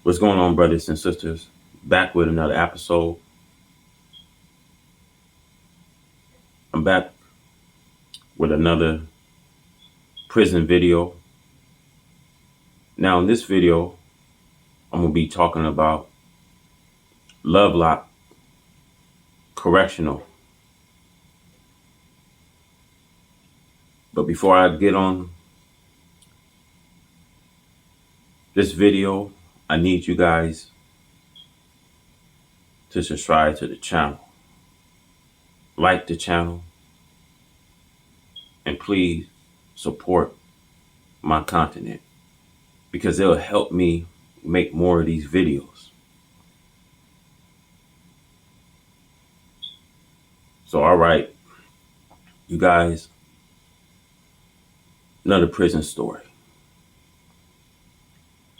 What's going on, brothers and sisters? Back with another episode. I'm back with another prison video. Now, in this video, I'm going to be talking about Lovelock Correctional. But before I get on this video, I need you guys to subscribe to the channel, like the channel, and please support my content because it'll help me make more of these videos. So, all right, you guys, another prison story.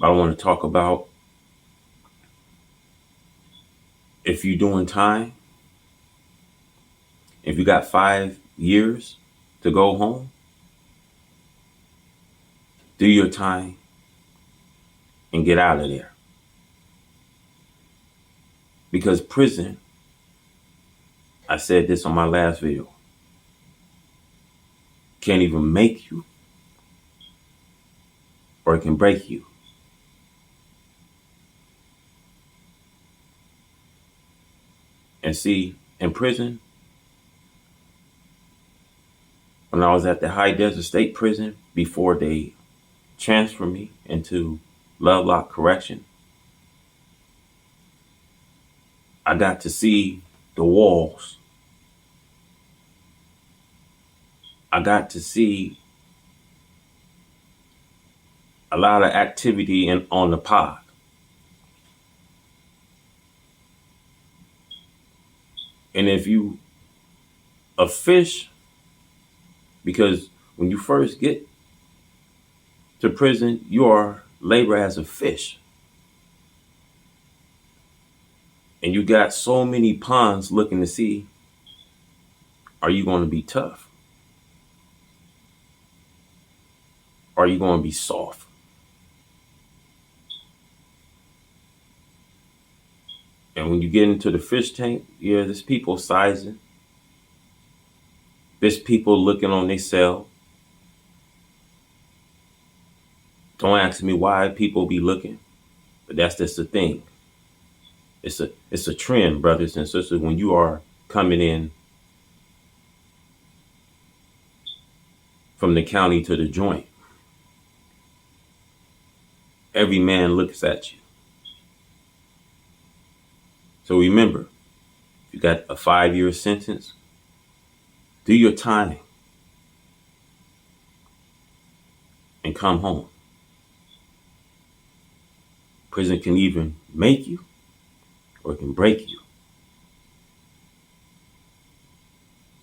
I want to talk about if you're doing time, if you got 5 years to go home, do your time and get out of there. Because prison, I said this on my last video, can't even make you or it can break you. And see, in prison, when I was at the High Desert State Prison before they transferred me into Lovelock Correction, I got to see the walls. I got to see a lot of activity on the pod. And if you a fish, because when you first get to prison, you are labor as a fish. And you got so many ponds looking to see, are you going to be tough? Or are you going to be soft? And when you get into the fish tank, yeah, there's people sizing. There's people looking on their cell. Don't ask me why people be looking, but that's just the thing. It's a trend, brothers and sisters, when you are coming in from the county to the joint. Every man looks at you. So remember, if you got a 5-year sentence, do your time and come home. Prison can even make you or it can break you.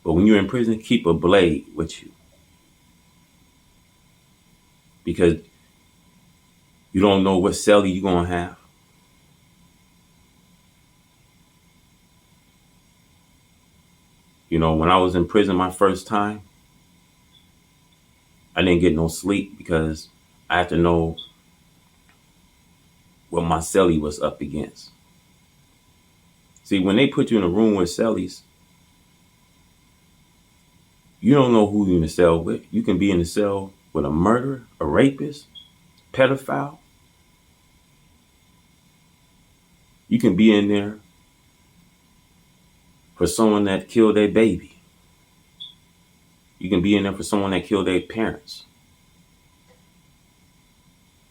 But when you're in prison, keep a blade with you. Because you don't know what cellie you're going to have. You know, when I was in prison my first time, I didn't get no sleep because I had to know what my cellie was up against. See, when they put you in a room with cellies, you don't know who you're in the cell with. You can be in the cell with a murderer, a rapist, pedophile. You can be in there for someone that killed their baby. You can be in there for someone that killed their parents.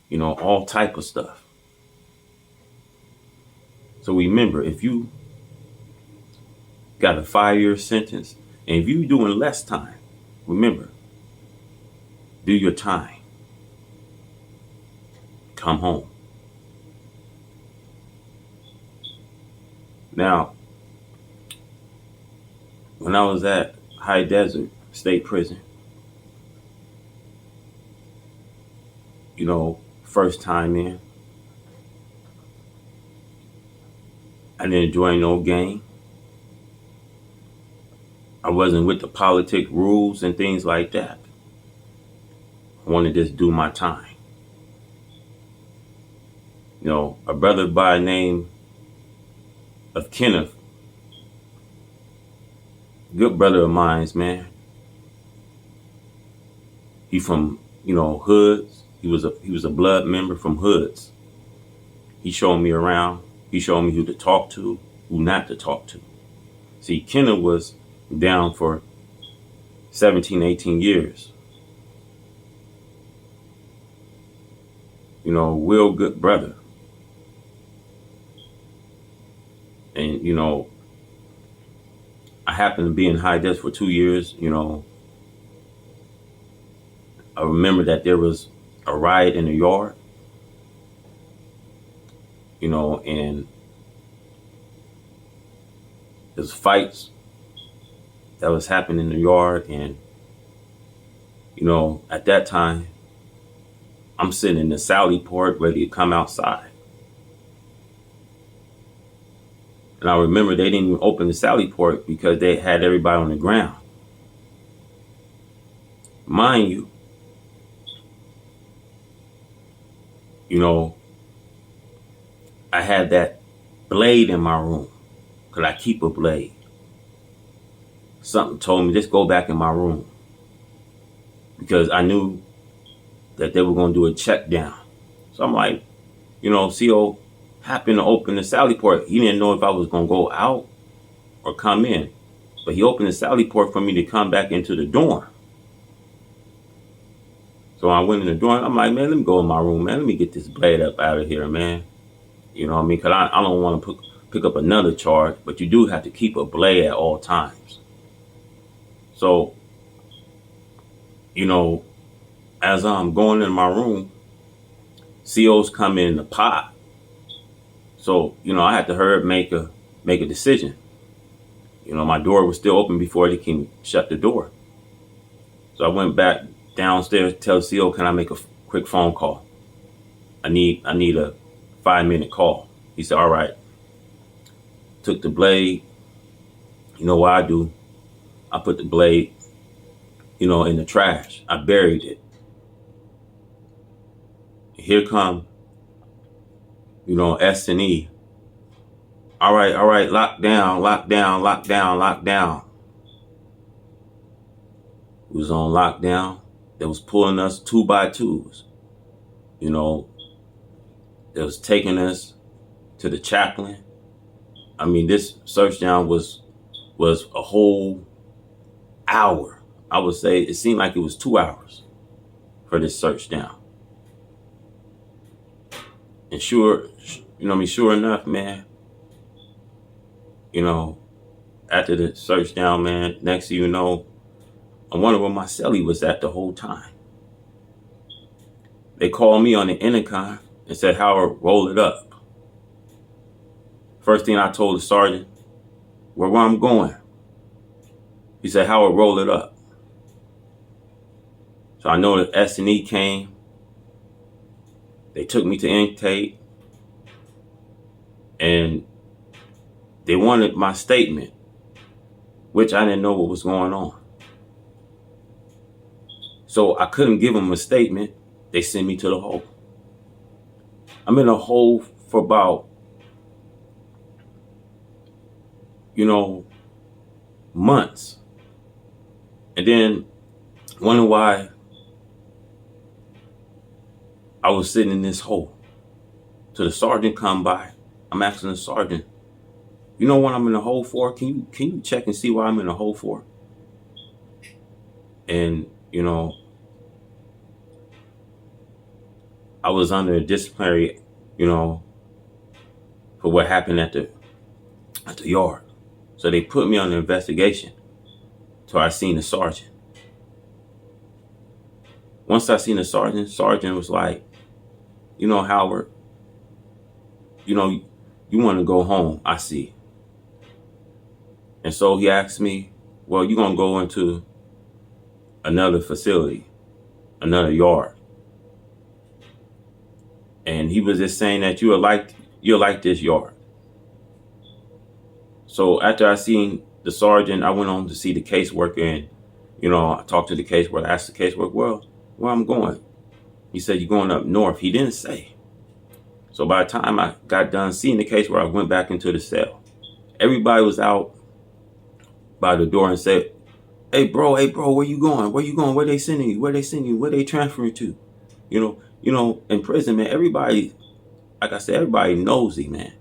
You know, all type of stuff. So remember, if you got a 5-year sentence, and if you're doing less time, remember, do your time. Come home. Now, when I was at High Desert State Prison, you know, first time in, I didn't join no gang. I wasn't with the politic rules and things like that. I wanted to just do my time. A brother by the name of Kenneth, good brother of mine's, man. He from, hoods. He was a blood member from hoods. He showed me around. He showed me who to talk to, who not to talk to. See, Kenneth was down for 17, 18 years. Real good brother. And, I happened to be in high desk for 2 years. I remember that there was a riot in the yard, and there's fights that was happening in the yard. And, at that time, I'm sitting in the Sally port ready to come outside. And I remember they didn't even open the Sally port because they had everybody on the ground. Mind you, I had that blade in my room because I keep a blade. Something told me, just go back in my room, because I knew that they were going to do a check down. So I'm like, CO happened to open the Sally port. He didn't know if I was going to go out or come in, but he opened the Sally port for me to come back into the dorm. So I went in the dorm. I'm like, man, let me go in my room, man. Let me get this blade up out of here, man. You know what I mean? Because I don't want to pick up another charge, but you do have to keep a blade at all times. So, as I'm going in my room, COs come in the pod. So, I had to hurry up, make a decision. My door was still open before they can shut the door. So I went back downstairs, tell CO, can I make a quick phone call? I need a 5-minute call. He said, all right. Took the blade. You know what I do? I put the blade, in the trash. I buried it. Here come, S&E. All right, lock down. We was on lockdown. They was pulling us 2x2s. They was taking us to the chaplain. I mean, this search down was a whole hour. I would say it seemed like it was 2 hours for this search down. And sure enough, man, after the search down, man, next thing you know, I wonder where my cellie was at the whole time. They called me on the intercom and said, Howard, roll it up. First thing I told the sergeant, where I'm going. He said, Howard, roll it up. So I know that S&E came. They took me to intake. And they wanted my statement, which I didn't know what was going on. So I couldn't give them a statement. They sent me to the hole. I'm in a hole for about, months. And then wondering why I was sitting in this hole. So the sergeant come by. I'm asking the sergeant, you know what I'm in the hole for? Can you check and see why I'm in the hole for? And, I was under a disciplinary, for what happened at the yard. So they put me on an investigation till I seen the sergeant. Once I seen the sergeant was like, Howard, you want to go home, I see. And so he asked me, well, you're going to go into another facility, another yard. And he was just saying that you'll like this yard. So after I seen the sergeant, I went on to see the caseworker, and, I talked to the caseworker, asked the caseworker, well, where I'm going? He said, you're going up north. He didn't say. So by the time I got done seeing the case, where I went back into the cell, everybody was out by the door and said, hey bro, where you going? Where you going? Where they sending you? Where they sending you? Where they transferring to? In prison, man, everybody, like I said, everybody nosy, man.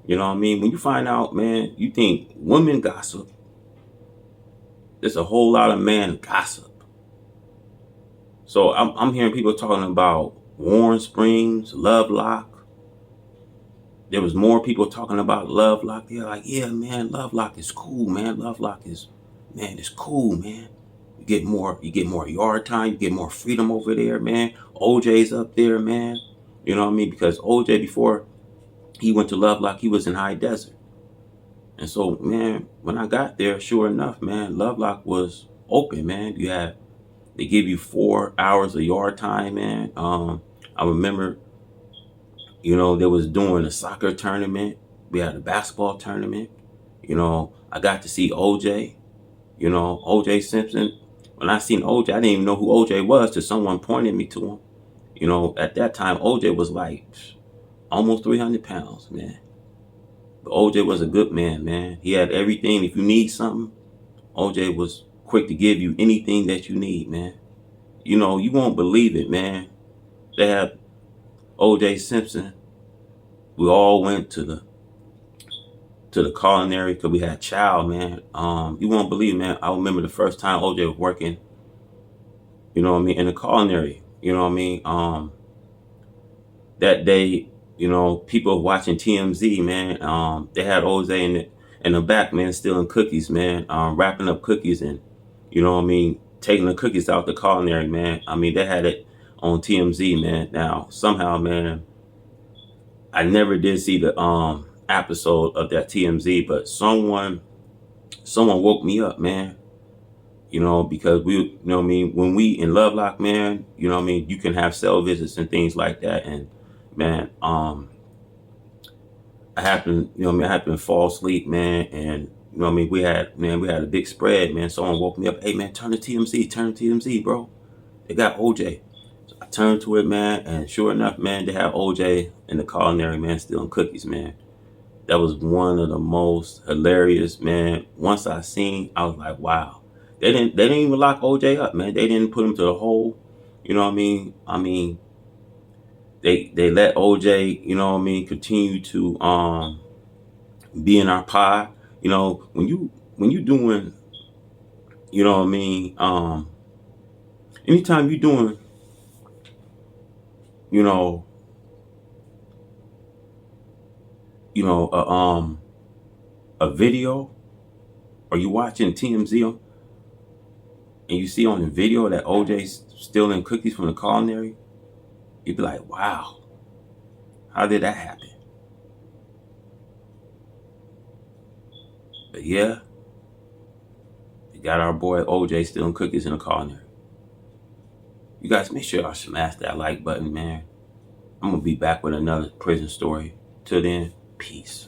You know what I mean? When you find out, man, you think women gossip. There's a whole lot of man gossip. So I'm hearing people talking about Warren Springs, Lovelock. There was more people talking about Lovelock. They're like, yeah, man, Lovelock is cool, man. Lovelock is, man, it's cool, man. You get more yard time, you get more freedom over there, man. OJ's up there, man. You know what I mean? Because OJ, before he went to Lovelock, he was in High Desert. And so, man, when I got there, sure enough, man, Lovelock was open, man. They give you 4 hours of yard time, man. I remember, they was doing a soccer tournament. We had a basketball tournament. I got to see OJ, OJ Simpson. When I seen OJ, I didn't even know who OJ was till someone pointed me to him. At that time, OJ was like almost 300 pounds, man. But OJ was a good man, man. He had everything. If you need something, OJ was quick to give you anything that you need, man. You won't believe it, man. They had OJ Simpson. We all went to the culinary because we had chow, man. You won't believe, man. I remember the first time OJ was working, in the culinary. That day, people watching TMZ, man. They had OJ in the back, man, stealing cookies, man. Wrapping up cookies and, taking the cookies out the culinary, man. They had it on TMZ, man. Now, somehow, man, I never did see the episode of that TMZ, but someone woke me up, man. Because we, when we in Lovelock, man, you can have cell visits and things like that. And man, I happened to fall asleep, man. And we had a big spread, man. Someone woke me up. Hey, man, turn to TMZ, bro. They got OJ. So I turned to it, man, and sure enough, man, they have OJ in the culinary, man, stealing cookies, man. That was one of the most hilarious, man. Once I seen, I was like, wow. They didn't even lock OJ up, man. They didn't put him to the hole. You know what I mean? They let OJ, continue to be in our pod. When you doing, anytime you doing, a video, or you watching TMZ and you see on the video that OJ's stealing cookies from the culinary, you'd be like, wow, how did that happen? But yeah, they got our boy OJ stealing cookies in the culinary. You guys make sure y'all smash that like button, man. I'm going to be back with another prison story. Till then, peace.